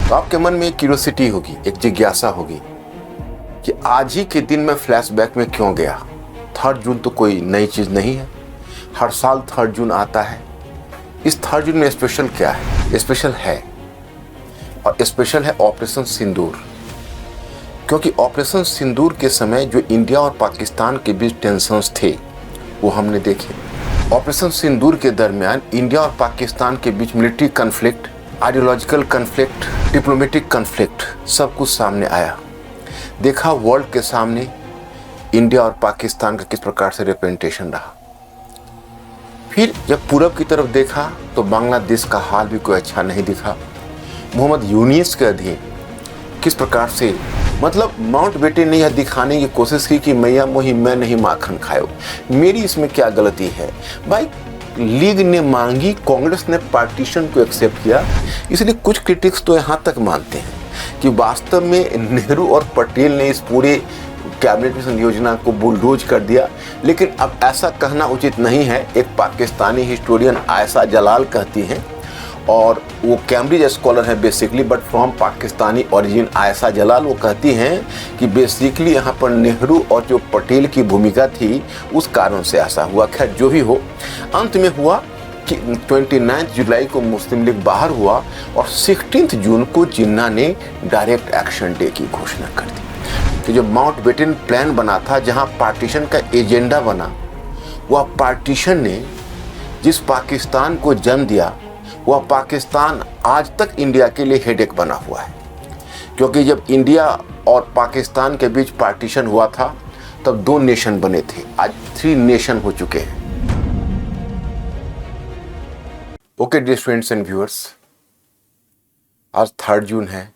तो आपके मन में एक क्यूरियोसिटी होगी, एक जिज्ञासा होगी कि आज ही के दिन में फ्लैशबैक में क्यों गया। 3 जून तो कोई नई चीज़ नहीं है, हर साल 3 जून आता है। इस 3 जून में स्पेशल क्या है? स्पेशल है, और स्पेशल है ऑपरेशन सिंदूर। क्योंकि ऑपरेशन सिंदूर के समय जो इंडिया और पाकिस्तान के बीच टेंशन्स थे वो हमने देखे। ऑपरेशन सिंदूर के दरमियान इंडिया और पाकिस्तान के बीच military conflict, ideological conflict, diplomatic conflict सब कुछ सामने आया। देखा वर्ल्ड के सामने इंडिया और पाकिस्तान का किस प्रकार से रिप्रेजेंटेशन रहा। फिर जब पूरब की तरफ देखा तो बांग्लादेश का हाल भी कोई अच्छा नहीं दिखा। मोहम्मद यूनिस के अधीन किस प्रकार से माउंटबेटन ने यह दिखाने की कोशिश की कि मैया मोही मैं नहीं माखन खायो, मेरी इसमें क्या गलती है। भाई लीग ने मांगी, कांग्रेस ने पार्टीशन को एक्सेप्ट किया। इसलिए कुछ क्रिटिक्स तो यहाँ तक मानते हैं कि वास्तव में नेहरू और पटेल ने इस पूरे कैबिनेट मिशन योजना को बुलडोज कर दिया। लेकिन अब ऐसा कहना उचित नहीं है। एक पाकिस्तानी हिस्टोरियन आयशा जलाल कहती हैं, और वो कैम्ब्रिज स्कॉलर है basically, but from Pakistani origin. Ayesha Jalal वो कहती हैं कि बेसिकली यहाँ पर नेहरू और जो पटेल की भूमिका थी उस कारण से ऐसा हुआ। खैर जो भी हो, अंत में हुआ कि 29 जुलाई को मुस्लिम लीग बाहर हुआ और 16 जून को जिन्ना ने डायरेक्ट एक्शन डे की घोषणा कर दी। कि जो माउंटबेटन प्लान बना था, जहाँ पार्टीशन का एजेंडा बना, वह पार्टीशन ने जिस पाकिस्तान को जन्म दिया वह पाकिस्तान आज तक इंडिया के लिए हेडेक बना हुआ है। क्योंकि जब इंडिया और पाकिस्तान के बीच पार्टीशन हुआ था तब 2 नेशन बने थे, आज 3 नेशन हो चुके हैं। Okay dear friends and viewers, आज 3 जून है।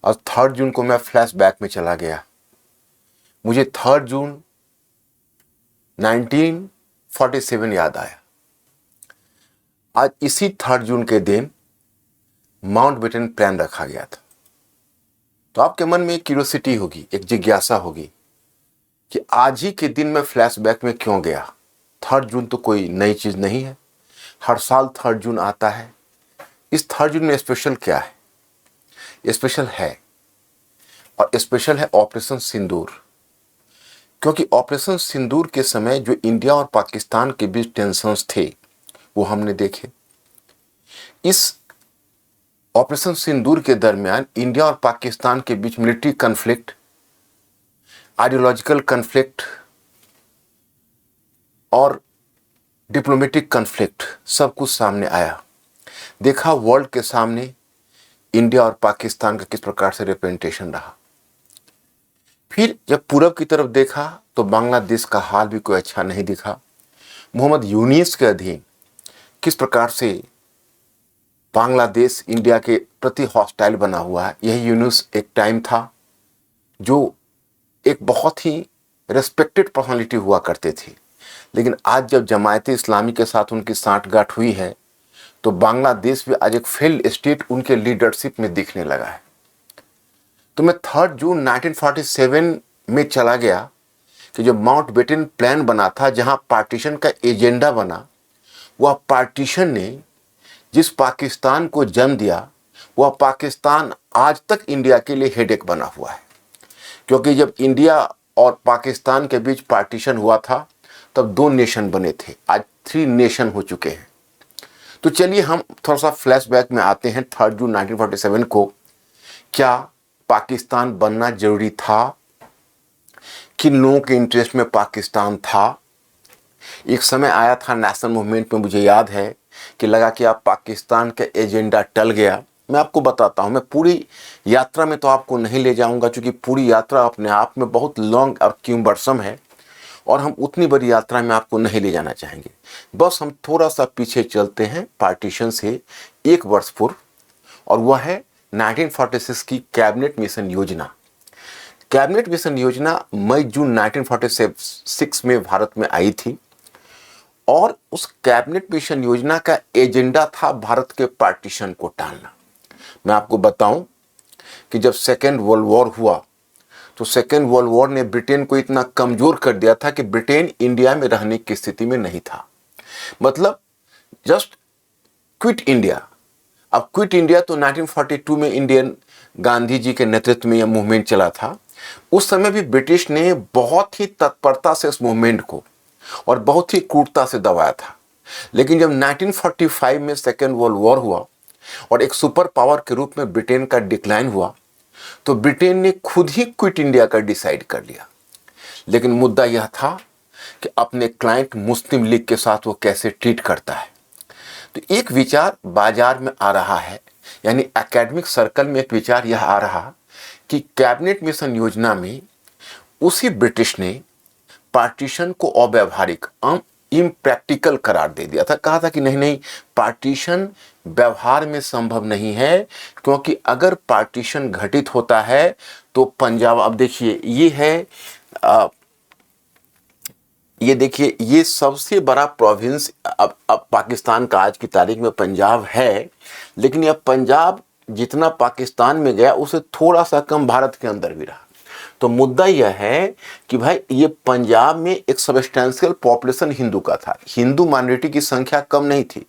आज 3 जून को मैं फ्लैशबैक में चला गया। मुझे 3 जून 1947 याद आया। आज इसी 3 जून के दिन माउंटबेटन प्लान रखा गया था। तो आपके मन में एक क्यूरियोसिटी होगी, एक जिज्ञासा होगी कि आज ही के दिन में फ्लैशबैक में क्यों गया। 3 जून तो कोई नई चीज़ नहीं है, हर साल 3 जून आता है। इस 3 जून में स्पेशल क्या है? स्पेशल है, और स्पेशल है ऑपरेशन सिंदूर। क्योंकि ऑपरेशन सिंदूर के समय जो इंडिया और पाकिस्तान के बीच टेंशन्स थे वो हमने देखे। इस ऑपरेशन सिंदूर के दरमियान इंडिया और पाकिस्तान के बीच मिलिट्री कन्फ्लिक्ट, आइडियोलॉजिकल कन्फ्लिक्ट और डिप्लोमेटिक कन्फ्लिक्ट सब कुछ सामने आया। देखा वर्ल्ड के सामने इंडिया और पाकिस्तान का किस प्रकार से रिप्रेजेंटेशन रहा। फिर जब पूरब की तरफ देखा तो बांग्लादेश का हाल भी कोई अच्छा नहीं दिखा। मोहम्मद यूनिस के अधीन किस प्रकार से बांग्लादेश इंडिया के प्रति हॉस्टाइल बना हुआ है। यही यूनुस एक टाइम था जो एक बहुत ही रेस्पेक्टेड पर्सनालिटी हुआ करते थे। लेकिन आज जब जमायत इस्लामी के साथ उनकी सांठगांठ हुई है तो बांग्लादेश भी आज एक फेल्ड स्टेट उनके लीडरशिप में दिखने लगा है। तो मैं 3 जून 1947 में चला गया कि जो माउंटबेटन प्लान बना था, जहां पार्टीशन का एजेंडा बना, वह पार्टीशन ने जिस पाकिस्तान को जन्म दिया वह पाकिस्तान आज तक इंडिया के लिए हेडेक बना हुआ है। क्योंकि जब इंडिया और पाकिस्तान के बीच पार्टीशन हुआ था तब 2 नेशन बने थे, आज 3 नेशन हो चुके हैं। तो चलिए हम थोड़ा सा फ्लैशबैक में आते हैं 3 जून 1947 को। क्या पाकिस्तान बनना जरूरी था? किन लोगों के इंटरेस्ट में पाकिस्तान था? एक समय आया था नेशनल मूवमेंट में, मुझे याद है कि लगा कि आप पाकिस्तान का एजेंडा टल गया। मैं आपको बताता हूं, मैं पूरी यात्रा में तो आपको नहीं ले जाऊंगा क्योंकि पूरी यात्रा अपने आप में बहुत लॉन्ग और क्यूम्बरसम है और हम उतनी बड़ी यात्रा में आपको नहीं ले जाना चाहेंगे। बस हम थोड़ा सा पीछे चलते हैं पार्टीशन से 1 वर्ष पूर्व, और वह है 1946 की कैबिनेट मिशन योजना। कैबिनेट मिशन योजना मई जून 1946 में भारत में आई थी, और उस कैबिनेट मिशन योजना का एजेंडा था भारत के पार्टीशन को टालना। मैं आपको बताऊं कि जब सेकेंड वर्ल्ड वॉर हुआ तो सेकेंड वर्ल्ड वॉर ने ब्रिटेन को इतना कमजोर कर दिया था कि ब्रिटेन इंडिया में रहने की स्थिति में नहीं था। मतलब जस्ट क्विट इंडिया, अब क्विट इंडिया तो 1942 में इंडियन गांधी जी के नेतृत्व में यह मूवमेंट चला था। उस समय भी ब्रिटिश ने बहुत ही तत्परता से इस मूवमेंट को और बहुत ही क्रूरता से दबाया था। लेकिन जब 1945 में सेकेंड वर्ल्ड वॉर हुआ और एक सुपर पावर के रूप में ब्रिटेन का डिक्लाइन हुआ, तो ब्रिटेन ने खुद ही क्विट इंडिया का डिसाइड कर लिया। लेकिन मुद्दा यह था कि अपने क्लाइंट मुस्लिम लीग के साथ वो कैसे ट्रीट करता है। तो एक विचार बाजार में आ रहा है, यानी एकेडमिक सर्कल में एक विचार यह आ रहा कि कैबिनेट मिशन योजना में उसी ब्रिटिश ने पार्टीशन को अव्यावहारिक इम्प्रैक्टिकल करार दे दिया था। कहा था कि नहीं नहीं, पार्टीशन व्यवहार में संभव नहीं है, क्योंकि अगर पार्टीशन घटित होता है तो पंजाब, अब देखिए ये है, ये देखिए ये सबसे बड़ा प्रोविंस अब पाकिस्तान का आज की तारीख में पंजाब है, लेकिन यह पंजाब जितना पाकिस्तान में गया उससे थोड़ा सा कम भारत के अंदर भी रहा। तो मुद्दा यह है कि भाई ये पंजाब में एक सबस्टेंशियल पॉपुलेशन हिंदू का था, हिंदू माइनॉरिटी की संख्या कम नहीं थी,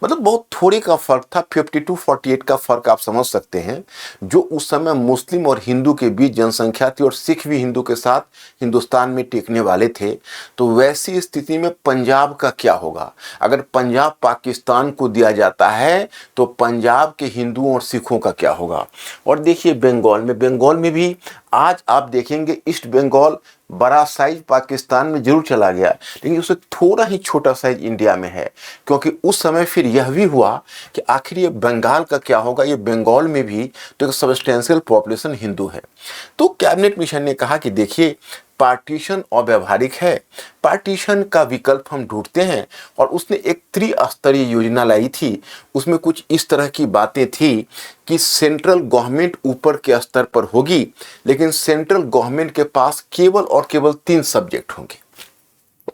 मतलब बहुत थोड़ी का फर्क था, 52-48 का फर्क आप समझ सकते हैं, जो उस समय मुस्लिम और हिंदू के बीच जनसंख्या थी, और सिख भी हिंदू के साथ हिंदुस्तान में टिकने वाले थे। तो वैसी स्थिति में पंजाब का क्या होगा? अगर पंजाब पाकिस्तान को दिया जाता है तो पंजाब के हिंदुओं और सिखों का क्या होगा? और देखिए बंगाल में भी आज आप देखेंगे ईस्ट बंगाल बड़ा साइज पाकिस्तान में जरूर चला गया, लेकिन उससे थोड़ा ही छोटा साइज इंडिया में है, क्योंकि उस समय फिर यह भी हुआ कि आखिर ये बंगाल का क्या होगा। ये बंगाल में भी तो एक सबस्टेंशियल पॉपुलेशन हिंदू है। तो कैबिनेट मिशन ने कहा कि देखिए पार्टीशन अव्यावहारिक है, पार्टीशन का विकल्प हम ढूंढते हैं, और उसने एक त्रिस्तरीय योजना लाई थी। उसमें कुछ इस तरह की बातें थी कि सेंट्रल गवर्नमेंट ऊपर के स्तर पर होगी, लेकिन सेंट्रल गवर्नमेंट के पास केवल और केवल 3 सब्जेक्ट होंगे।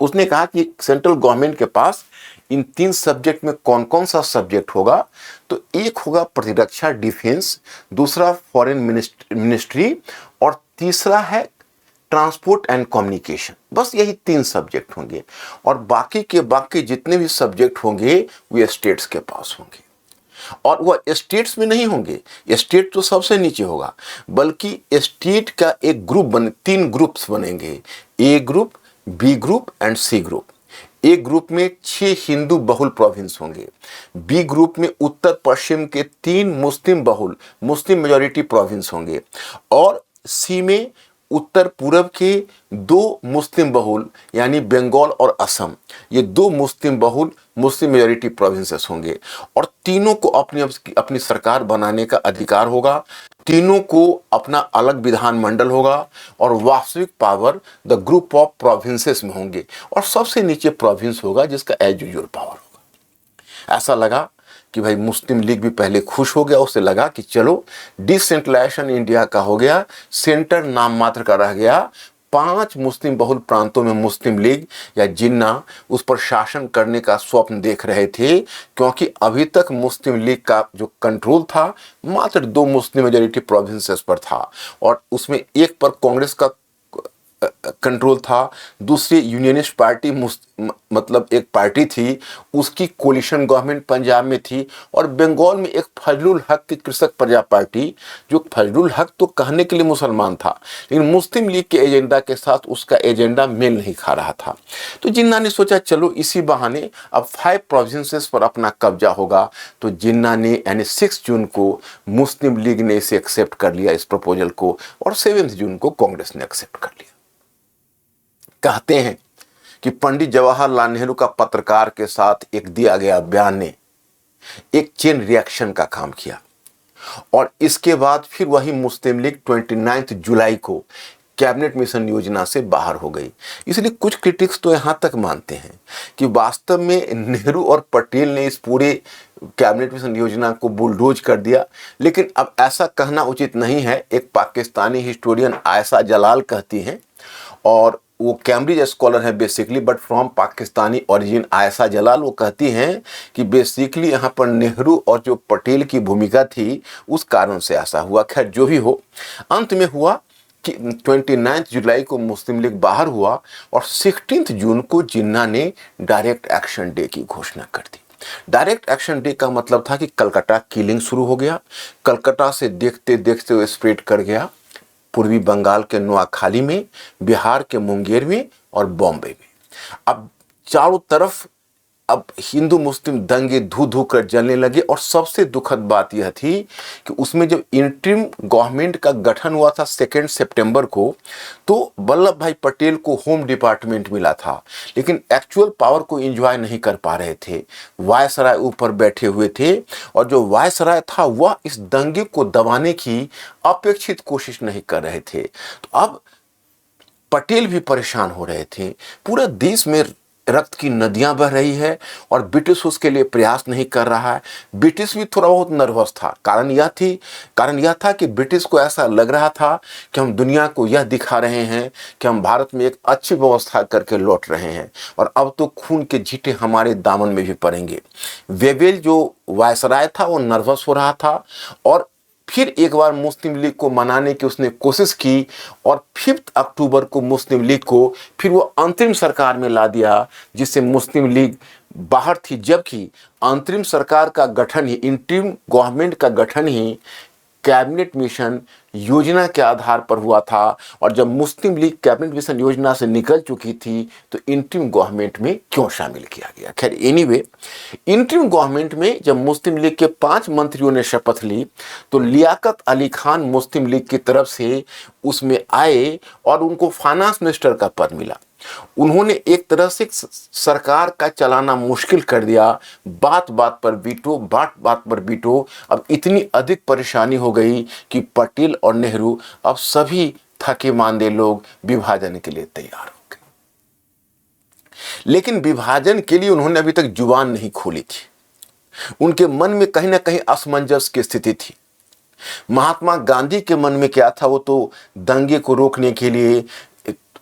उसने कहा कि सेंट्रल गवर्नमेंट के पास इन 3 सब्जेक्ट में कौन कौन सा सब्जेक्ट होगा? तो एक होगा प्रतिरक्षा डिफेंस, दूसरा फॉरेन मिनिस्ट्री, और तीसरा है ट्रांसपोर्ट एंड कम्युनिकेशन। बस यही 3 सब्जेक्ट होंगे, और बाकी के बाकी जितने भी सब्जेक्ट होंगे वे स्टेट्स के पास होंगे। और वह स्टेट्स में नहीं होंगे, स्टेट तो सबसे नीचे होगा, बल्कि स्टेट का एक ग्रुप 3 ग्रुप्स बनेंगे, A group, B group and C group. A group में 6 हिंदू बहुल प्रोविंस होंगे, बी ग्रुप में उत्तर पश्चिम के 3 मुस्लिम मेजॉरिटी प्रोविंस होंगे, और सी में उत्तर पूर्व के 2 मुस्लिम बहुल यानी बंगाल और असम, ये 2 मुस्लिम मेजॉरिटी प्रोविंसेस होंगे, और तीनों को अपनी सरकार बनाने का अधिकार होगा, तीनों को अपना अलग विधानमंडल होगा, और वास्तविक power the group of provinces में होंगे, और सबसे नीचे प्रोविंस होगा जिसका एज यूजुअल पावर होगा। ऐसा लगा कि भाई मुस्लिम लीग भी पहले खुश हो गया, उसे लगा कि चलो डिसेंट्रलाइजेशन इंडिया का हो गया, सेंटर नाम मात्र का रह गया। 5 मुस्लिम बहुल प्रांतों में मुस्लिम लीग या जिन्ना उस पर शासन करने का स्वप्न देख रहे थे, क्योंकि अभी तक मुस्लिम लीग का जो कंट्रोल था मात्र 2 मुस्लिम मेजॉरिटी प्रोविंसेस पर था, और उसमें एक पर कांग्रेस का कंट्रोल था, दूसरी यूनियनिस्ट पार्टी मतलब एक पार्टी थी, उसकी कोलिशन गवर्नमेंट पंजाब में थी, और बंगाल में एक फजलुल हक की कृषक प्रजा पार्टी, जो फजलुल हक तो कहने के लिए मुसलमान था, लेकिन मुस्लिम लीग के एजेंडा के साथ उसका एजेंडा मेल नहीं खा रहा था। तो जिन्ना ने सोचा चलो इसी बहाने अब 5 प्रोविंसेस पर अपना कब्जा होगा। तो जिन्ना ने यानी 6 जून को मुस्लिम लीग ने इसे एक्सेप्ट कर लिया, इस प्रपोजल को, और 7 जून को कांग्रेस ने एक्सेप्ट कर लिया। कहते हैं कि पंडित जवाहरलाल नेहरू का पत्रकार के साथ एक दिया गया बयान ने एक चेन रिएक्शन का काम किया, और इसके बाद फिर वही मुस्लिम लीग 29 जुलाई को कैबिनेट मिशन योजना से बाहर हो गई। इसलिए कुछ क्रिटिक्स तो यहां तक मानते हैं कि वास्तव में नेहरू और पटेल ने इस पूरे कैबिनेट मिशन योजना को बुलडोज कर दिया, लेकिन अब ऐसा कहना उचित नहीं है। एक पाकिस्तानी हिस्टोरियन आयशा जलाल कहती हैं, और वो कैम्ब्रिज स्कॉलर है basically, but from Pakistani origin. Ayesha Jalal वो कहती हैं कि बेसिकली यहाँ पर नेहरू और जो पटेल की भूमिका थी उस कारण से ऐसा हुआ। खैर जो भी हो, अंत में हुआ कि 29 जुलाई को मुस्लिम लीग बाहर हुआ, और 16 जून को जिन्ना ने डायरेक्ट एक्शन डे की घोषणा कर दी। डायरेक्ट एक्शन डे का मतलब था कि कलकत्ता किलिंग शुरू हो गया, कलकत्ता से देखते देखते वो स्प्रेड कर गया पूर्वी बंगाल के नोआखाली में, बिहार के मुंगेर में और बॉम्बे में। अब चारों तरफ अब हिंदू मुस्लिम दंगे धू धू कर जलने लगे। और सबसे दुखद बात यह थी कि उसमें जब इंटरिम गवर्नमेंट का गठन हुआ था 2 सितंबर को, तो वल्लभ भाई पटेल को होम डिपार्टमेंट मिला था, लेकिन एक्चुअल पावर को एंजॉय नहीं कर पा रहे थे। वायसराय ऊपर बैठे हुए थे और जो वायसराय था वह इस दंगे को दबाने की अपेक्षित कोशिश नहीं कर रहे थे। तो अब पटेल भी परेशान हो रहे थे। पूरे देश में रक्त की नदियां बह रही है और ब्रिटिश उसके लिए प्रयास नहीं कर रहा है। ब्रिटिश भी थोड़ा बहुत नर्वस था। कारण यह था कि ब्रिटिश को ऐसा लग रहा था कि हम दुनिया को यह दिखा रहे हैं कि हम भारत में एक अच्छी व्यवस्था करके लौट रहे हैं और अब तो खून के छींटे हमारे दामन में भी पड़ेंगे। वेवेल जो वायसराय था वो नर्वस हो रहा था और फिर एक बार मुस्लिम लीग को मनाने की उसने कोशिश की और 5 अक्टूबर को मुस्लिम लीग को फिर वो अंतरिम सरकार में ला दिया, जिससे मुस्लिम लीग बाहर थी। जबकि अंतरिम सरकार का गठन ही, इंटरिम गवर्नमेंट का गठन ही कैबिनेट मिशन योजना के आधार पर हुआ था। और जब मुस्लिम लीग कैबिनेट मिशन योजना से निकल चुकी थी तो इंटरिम गवर्नमेंट में क्यों शामिल किया गया। खैर एनीवे, इंटरिम गवर्नमेंट में जब मुस्लिम लीग के 5 मंत्रियों ने शपथ ली तो लियाकत अली खान मुस्लिम लीग की तरफ से उसमें आए और उनको फाइनेंस मिनिस्टर का पद मिला। उन्होंने एक तरह से सरकार का चलाना मुश्किल कर दिया। बात बात पर वीटो। अब इतनी अधिक परेशानी हो गई कि पटेल और नेहरू अब सभी थके मांदे लोग विभाजन के लिए तैयार हो गए। लेकिन विभाजन के लिए उन्होंने अभी तक जुबान नहीं खोली थी। उनके मन में कहीं ना कहीं असमंजस की स्थिति थी। महात्मा गांधी के मन में क्या था, वो तो दंगे को रोकने के लिए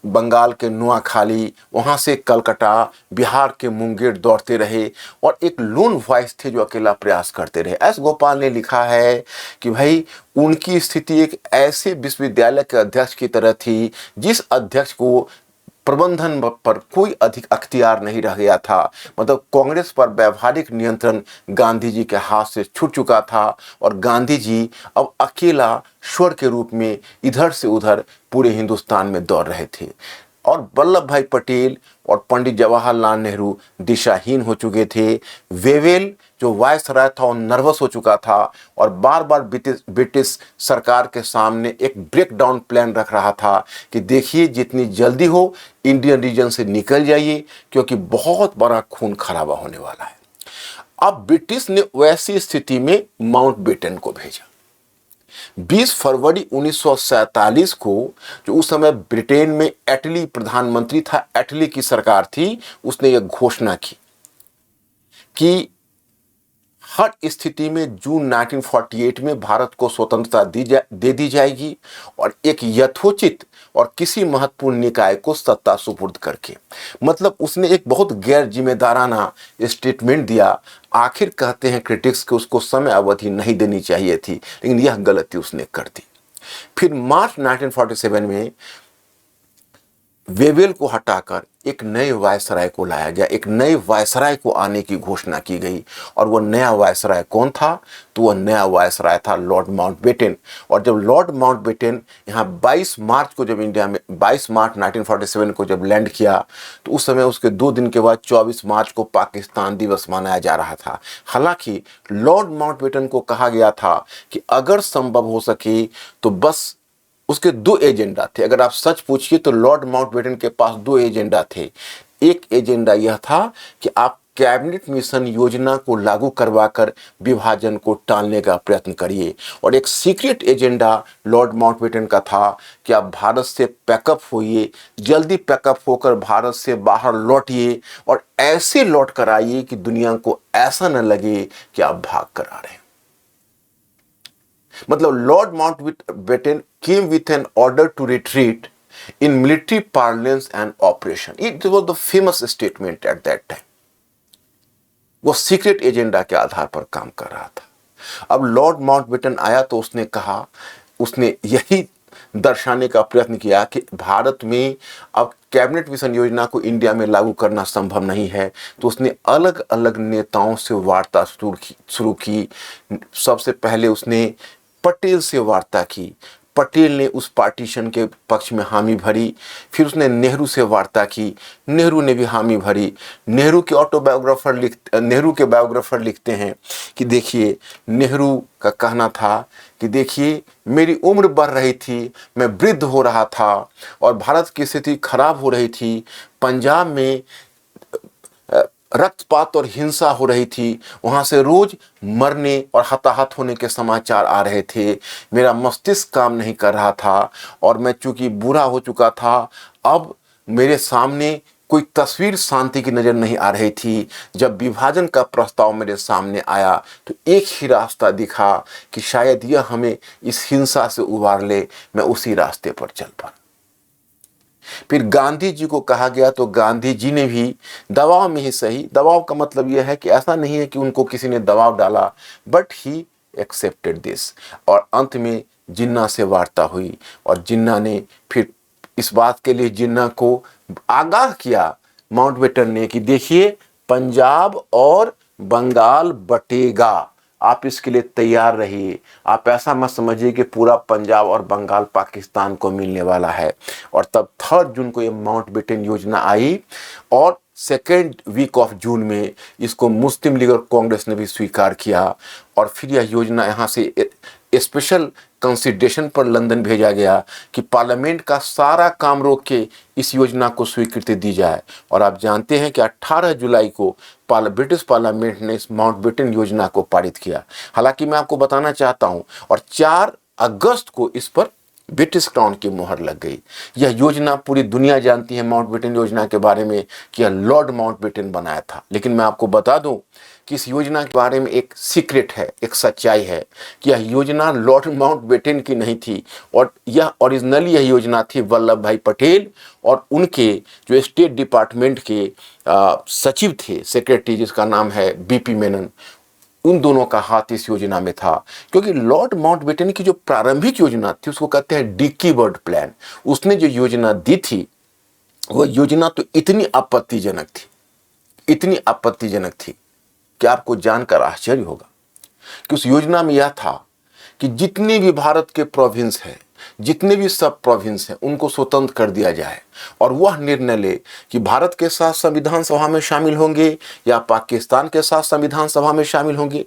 बंगाल के नोआखाली, वहाँ से कलकत्ता, बिहार के मुंगेर दौड़ते रहे और एक लोन वॉइस थे जो अकेला प्रयास करते रहे। एस गोपाल ने लिखा है कि भाई उनकी स्थिति एक ऐसे विश्वविद्यालय के अध्यक्ष की तरह थी जिस अध्यक्ष को प्रबंधन पर कोई अधिक अख्तियार नहीं रह गया था। मतलब कांग्रेस पर व्यावहारिक नियंत्रण गांधी जी के हाथ से छूट चुका था और गांधी जी अब अकेला स्वर के रूप में इधर से उधर पूरे हिंदुस्तान में दौड़ रहे थे। और वल्लभ भाई पटेल और पंडित जवाहरलाल नेहरू दिशाहीन हो चुके थे। वेवेल जो वायसराय था वो नर्वस हो चुका था और बार बार ब्रिटिश सरकार के सामने एक ब्रेकडाउन प्लान रख रहा था कि देखिए जितनी जल्दी हो इंडियन रीजन से निकल जाइए क्योंकि बहुत बड़ा खून खराबा होने वाला है। अब ब्रिटिश ने वैसी स्थिति में माउंटबेटन को भेजा। 20 फरवरी 1947 को, जो उस समय ब्रिटेन में एटली प्रधानमंत्री था, एटली की सरकार थी, उसने यह घोषणा की कि हर स्थिति में जून 1948 में भारत को स्वतंत्रता दे दी जाएगी और एक यथोचित और किसी महत्वपूर्ण निकाय को सत्ता सुपुर्द करके। मतलब उसने एक बहुत गैर जिम्मेदाराना स्टेटमेंट दिया। आखिर कहते हैं क्रिटिक्स कि उसको समय अवधि नहीं देनी चाहिए थी, लेकिन यह गलती उसने कर दी। फिर मार्च 1947 में वेवेल को हटाकर एक नए वायसराय को लाया गया। एक नए वायसराय को आने की घोषणा की गई और वो नया वायसराय कौन था? तो वह नया वायसराय था लॉर्ड माउंटबेटन। और जब लॉर्ड माउंटबेटन यहाँ 22 मार्च को जब इंडिया में 22 मार्च 1947 को जब लैंड किया तो उस समय उसके 2 दिन के बाद 24 मार्च को पाकिस्तान दिवस मनाया जा रहा था। हालांकि लॉर्ड माउंटबेटन को कहा गया था कि अगर संभव हो सके तो बस उसके 2 एजेंडा थे। अगर आप सच पूछिए तो लॉर्ड माउंटबेटन के पास 2 एजेंडा थे। एक एजेंडा यह था कि आप कैबिनेट मिशन योजना को लागू करवाकर विभाजन को टालने का प्रयत्न करिए, और एक सीक्रेट एजेंडा लॉर्ड माउंटबेटन का था कि आप भारत से पैकअप होइए, जल्दी पैकअप होकर भारत से बाहर लौटिए और ऐसे लौट कर आइए कि दुनिया को ऐसा न लगे कि आप भाग कर आ रहे हैं। मतलब Lord Mountbatten came with an order to retreat in military parlance and operation. It was the famous statement at that time. वो सीक्रेट एजेंडा के आधार पर काम कर रहा था। अब लॉर्ड माउंटबेटन आया तो उसने कहा, उसने यही दर्शाने का प्रयत्न किया कि भारत में अब कैबिनेट मिशन योजना को इंडिया में लागू करना संभव नहीं है, तो उसने अलग अलग नेताओं से वार्ता शुरू की। सबसे पहले उसने पटेल से वार्ता की, पटेल ने उस पार्टीशन के पक्ष में हामी भरी। फिर उसने नेहरू से वार्ता की, नेहरू ने भी हामी भरी। नेहरू के बायोग्राफर लिखते हैं कि देखिए, नेहरू का कहना था कि देखिए, मेरी उम्र बढ़ रही थी, मैं वृद्ध हो रहा था और भारत की स्थिति खराब हो रही थी। पंजाब में रक्तपात और हिंसा हो रही थी, वहाँ से रोज मरने और हताहत होने के समाचार आ रहे थे। मेरा मस्तिष्क काम नहीं कर रहा था और मैं चूंकि बूढ़ा हो चुका था, अब मेरे सामने कोई तस्वीर शांति की नज़र नहीं आ रही थी। जब विभाजन का प्रस्ताव मेरे सामने आया तो एक ही रास्ता दिखा कि शायद यह हमें इस हिंसा से उबार ले। मैं उसी रास्ते पर चल पड़ा। फिर गांधी जी को कहा गया तो गांधी जी ने भी दबाव में ही सही, दबाव का मतलब यह है कि ऐसा नहीं है कि उनको किसी ने दबाव डाला, बट ही एक्सेप्टेड दिस। और अंत में जिन्ना से वार्ता हुई और जिन्ना ने फिर इस बात के लिए जिन्ना को आगाह किया, माउंटबेटन ने, कि देखिए, पंजाब और बंगाल बटेगा, आप इसके लिए तैयार रहिए। आप ऐसा मत समझिए कि पूरा पंजाब और बंगाल पाकिस्तान को मिलने वाला है। और तब 3 जून को ये माउंटबेटन योजना आई और सेकेंड वीक ऑफ जून में इसको मुस्लिम लीग और कांग्रेस ने भी स्वीकार किया। और फिर यह योजना यहाँ से स्पेशल कंसिडरेशन पर लंदन भेजा गया कि पार्लियामेंट का सारा काम रोक के इस योजना को स्वीकृति दी जाए। और आप जानते हैं कि 18 जुलाई को ब्रिटिश पार्लियामेंट ने इस माउंटबेटन योजना को पारित किया। हालांकि मैं आपको बताना चाहता हूं, और 4 अगस्त को इस पर ब्रिटिश क्राउन की मोहर लग गई। यह योजना पूरी दुनिया जानती है माउंटबेटन योजना के बारे में कि यह लॉर्ड माउंटबेटन बनाया था। लेकिन मैं आपको बता दूं कि इस योजना के बारे में एक सीक्रेट है, एक सच्चाई है कि यह योजना लॉर्ड माउंटबेटन की नहीं थी, और यह ओरिजिनली यह योजना थी वल्लभ भाई पटेल और उनके जो स्टेट डिपार्टमेंट के सचिव थे, सेक्रेटरी, जिसका नाम है बीपी मेनन, उन दोनों का हाथ इस योजना में था। क्योंकि लॉर्ड माउंटबेटन की जो प्रारंभिक योजना थी उसको कहते हैं डिक्की बर्ड प्लान। उसने जो योजना दी थी वह योजना तो इतनी आपत्तिजनक थी कि आपको जानकर आश्चर्य होगा कि उस योजना में यह था कि जितने भी भारत के प्रोविंस हैं, जितने भी सब प्रोविंस हैं, उनको स्वतंत्र कर दिया जाए और वह निर्णय ले कि भारत के साथ संविधान सभा में शामिल होंगे या पाकिस्तान के साथ संविधान सभा में शामिल होंगे।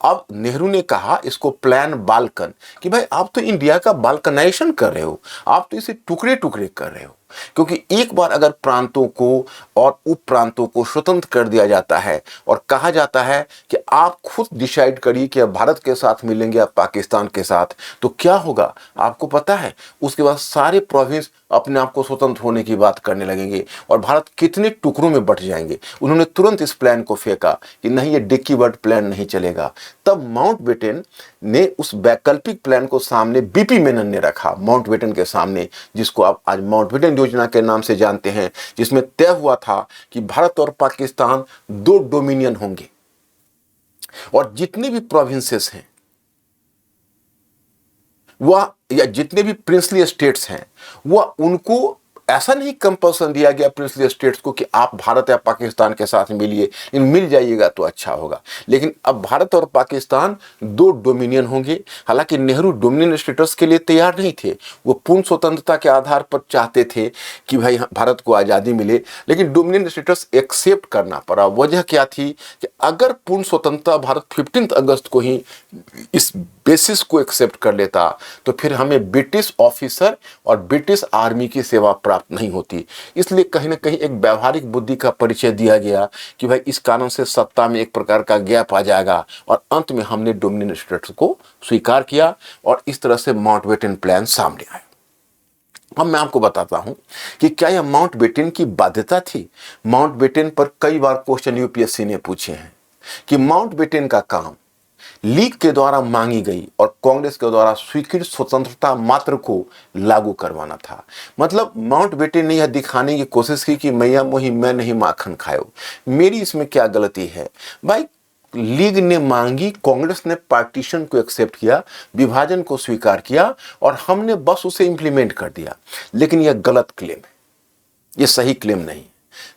अब नेहरू ने कहा इसको प्लान बाल्कन, कि भाई आप तो इंडिया का बाल्कनाइजेशन कर रहे हो, आप तो इसे टुकड़े टुकड़े कर रहे हो। क्योंकि एक बार अगर प्रांतों को और उप प्रांतों को स्वतंत्र कर दिया जाता है और कहा जाता है कि आप खुद डिसाइड करिए कि आप भारत के साथ मिलेंगे या पाकिस्तान के साथ, तो क्या होगा आपको पता है? उसके बाद सारे प्रोविंस अपने आप को स्वतंत्र होने की बात करने लगेंगे और भारत कितने टुकड़ों में बंट जाएंगे। उन्होंने तुरंत इस प्लान को फेंका कि नहीं, ये डिक्की बर्ड प्लान नहीं चलेगा। तब माउंटबेटन ने उस वैकल्पिक प्लान को सामने बीपी मेनन ने रखा माउंटबेटन के सामने, जिसको आप आज माउंटबेटन योजना के नाम से जानते हैं, जिसमें तय हुआ था कि भारत और पाकिस्तान 2 डोमिनियन होंगे और जितने भी प्रोविंसेस हैं वह, या जितने भी प्रिंसली स्टेट्स हैं, वह उनको ऐसा नहीं कंपल्सन दिया गया प्रिंसली स्टेट्स को कि आप भारत या पाकिस्तान के साथ मिलिए, इन मिल जाइएगा तो अच्छा होगा। लेकिन अब भारत और पाकिस्तान 2 डोमिनियन होंगे। हालांकि नेहरू डोमिनियन स्टेटस के लिए तैयार नहीं थे, वो पूर्ण स्वतंत्रता के आधार पर चाहते थे कि भाई भारत को आज़ादी मिले, लेकिन डोमिनियन स्टेटस एक्सेप्ट करना पड़ा। वजह क्या थी कि अगर पूर्ण स्वतंत्रता भारत 15 अगस्त को ही इस बेसिस को एक्सेप्ट कर लेता तो फिर हमें ब्रिटिश ऑफिसर और ब्रिटिश आर्मी की सेवा प्राप्त नहीं होती। इसलिए कहीं ना कहीं एक व्यवहारिक बुद्धि का परिचय दिया गया कि भाई इस कानून से सत्ता में एक प्रकार का गैप आ जाएगा, और अंत में हमने डोमिनियन स्टेट्स को स्वीकार किया और इस तरह से माउंटबेटन प्लान सामने आया। अब मैं आपको बताता हूं कि क्या यह माउंटबेटन की बाध्यता थी। माउंटबेटन पर कई बार क्वेश्चन यूपीएससी ने पूछे हैं कि माउंटबेटन का काम लीग के द्वारा मांगी गई और कांग्रेस के द्वारा स्वीकृत स्वतंत्रता मात्र को लागू करवाना था। मतलब माउंटबेटन ने यह दिखाने की कोशिश की कि मैया मोही मैं नहीं माखन खायो, मेरी इसमें क्या गलती है। भाई लीग ने मांगी, कांग्रेस ने पार्टीशन को एक्सेप्ट किया, विभाजन को स्वीकार किया और हमने बस उसे इंप्लीमेंट कर दिया। लेकिन यह गलत क्लेम है, यह सही क्लेम नहीं।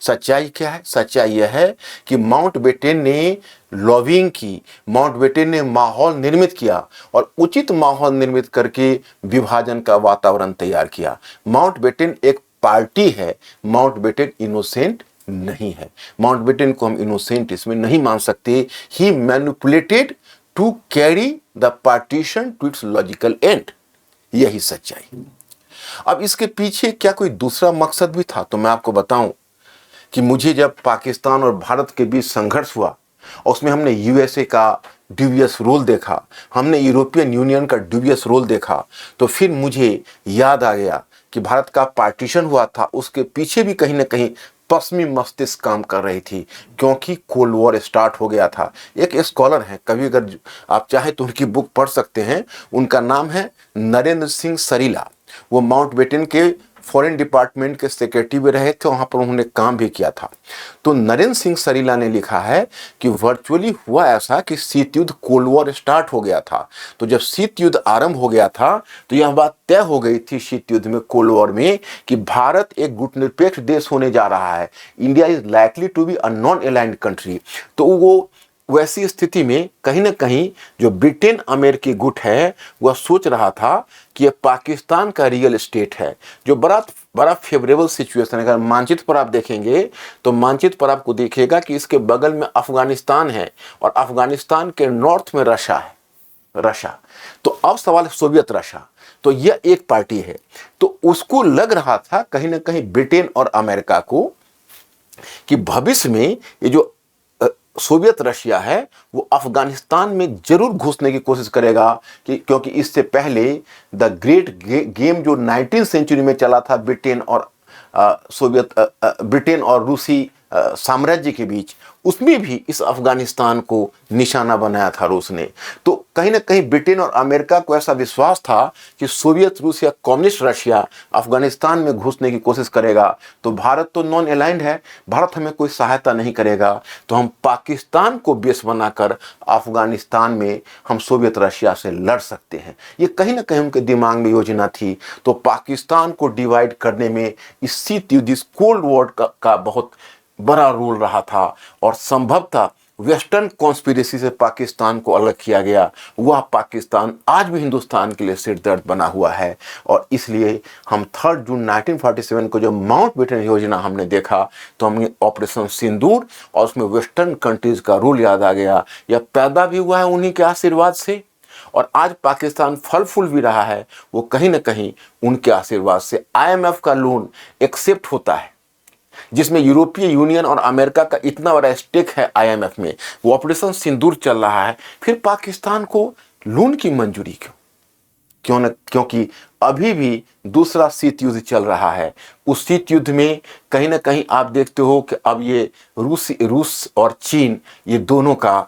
सच्चाई क्या है? सच्चाई यह है कि माउंटबेटन ने लॉबिंग की, माउंटबेटन ने माहौल निर्मित किया और उचित माहौल निर्मित करके विभाजन का वातावरण तैयार किया। माउंटबेटन एक पार्टी है, माउंटबेटन इनोसेंट नहीं है। माउंटबेटन को हम इनोसेंट इसमें नहीं मान सकते। He manipulated to carry the partition to its logical end. यही सच्चाई। अब इसके पीछे क्या कोई दूसरा मकसद भी था? तो मैं आपको बताऊं कि मुझे जब पाकिस्तान और भारत के बीच संघर्ष हुआ, उसमें हमने यूएसए का ड्यूबियस रोल देखा, हमने यूरोपियन यूनियन का ड्यूबियस रोल देखा, तो फिर मुझे याद आ गया कि भारत का पार्टीशन हुआ था, उसके पीछे भी कहीं ना कहीं पश्चिमी मस्तिष्क काम कर रही थी, क्योंकि कोल्ड वॉर स्टार्ट हो गया था। एक स्कॉलर हैं, कभी अगर आप चाहे तो उनकी बुक पढ़ सकते हैं। उनका नाम है नरेंद्र सिंह सरीला। वो माउंटबेटन के फॉरेन डिपार्टमेंट के सेक्रेटरी भी रहे थे, वहां पर उन्होंने काम भी किया था। तो नरेंद्र सिंह सरीला ने लिखा है कि वर्चुअली हुआ ऐसा कि शीत युद्ध, कोल्ड वॉर स्टार्ट हो गया था। तो जब शीत युद्ध आरंभ हो गया था तो यह बात तय हो गई थी शीत युद्ध में, कोल्ड वॉर में, कि भारत एक गुटनिरपेक्ष देश होने जा रहा है। India is likely to be a non aligned country. तो वो वैसी स्थिति में कहीं ना कहीं जो ब्रिटेन अमेरिकी गुट है वह सोच रहा था कि यह पाकिस्तान का रियल स्टेट है, जो बड़ा फेवरेबल सिचुएशन है। अगर मानचित्र पर आप देखेंगे तो मानचित्र पर आपको दिखेगा कि इसके बगल में अफगानिस्तान है और अफगानिस्तान के नॉर्थ में रशिया है, रशिया। तो अब सवाल है सोवियत रशिया। तो यह एक पार्टी है। तो उसको लग रहा था कहीं ना कहीं ब्रिटेन और अमेरिका को कि भविष्य में ये जो सोवियत रशिया है वो अफगानिस्तान में जरूर घुसने की कोशिश करेगा, क्योंकि इससे पहले द ग्रेट गेम जो 19th सेंचुरी में चला था ब्रिटेन और रूसी साम्राज्य के बीच, उसमें भी इस अफगानिस्तान को निशाना बनाया था रूस ने। तो कहीं ना कहीं ब्रिटेन और अमेरिका को ऐसा विश्वास था कि सोवियत रूस या कम्युनिस्ट रशिया अफगानिस्तान में घुसने की कोशिश करेगा तो भारत तो नॉन अलाइंड है, भारत हमें कोई सहायता नहीं करेगा, तो हम पाकिस्तान को बेस बनाकर अफगानिस्तान में हम सोवियत रशिया से लड़ सकते हैं। ये कहीं ना कहीं उनके दिमाग में योजना थी। तो पाकिस्तान को डिवाइड करने में इस शीत युद्ध, इस कोल्ड वॉर का बहुत बड़ा रोल रहा था और संभवतः वेस्टर्न कॉन्स्पिरेसी से पाकिस्तान को अलग किया गया। वह पाकिस्तान आज भी हिंदुस्तान के लिए सिर दर्द बना हुआ है। और इसलिए हम 3 जून 1947 को जो माउंटबेटन योजना हमने देखा तो हमें ऑपरेशन सिंदूर और उसमें वेस्टर्न कंट्रीज का रोल याद आ गया। यह पैदा भी हुआ है उन्हीं के आशीर्वाद से और आज पाकिस्तान फल फूल भी रहा है, वो कहीं ना कहीं उनके आशीर्वाद से। IMF का लोन एक्सेप्ट होता है, जिसमें यूरोपीय यूनियन और अमेरिका का इतना बड़ा स्टेक है IMF में, वो ऑपरेशन सिंदूर चल रहा है। फिर पाकिस्तान को लोन की मंजूरी क्यों न? क्योंकि अभी भी दूसरा शीत युद्ध चल रहा है। उस शीत युद्ध में कहीं ना कहीं आप देखते हो कि अब ये रूस और चीन, ये दोनों का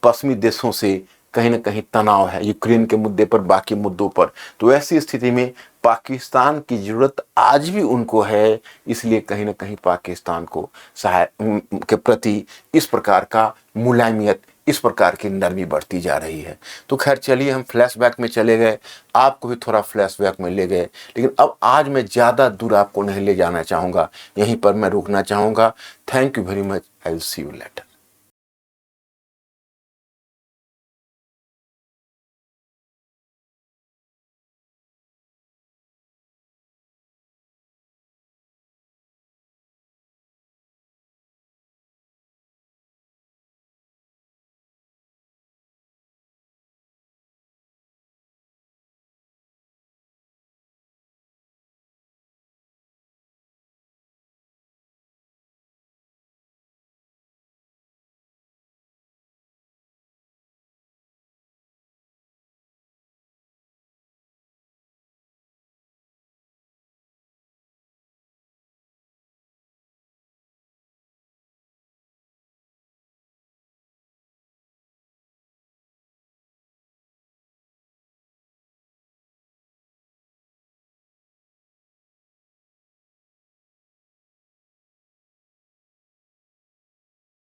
पश्चिमी देशों से कहीं ना कहीं तनाव है, यूक्रेन के मुद्दे पर, बाकी मुद्दों पर। तो ऐसी स्थिति में पाकिस्तान की जरूरत आज भी उनको है। इसलिए कहीं ना कहीं पाकिस्तान को के प्रति इस प्रकार का मुलायमियत, इस प्रकार की नरमी बढ़ती जा रही है। तो खैर चलिए, हम फ्लैशबैक में चले गए, आपको भी थोड़ा फ्लैशबैक में ले गए, लेकिन अब आज मैं ज़्यादा दूर आपको नहीं ले जाना चाहूँगा, यहीं पर मैं रुकना चाहूँगा। Thank you very much. I will see you later.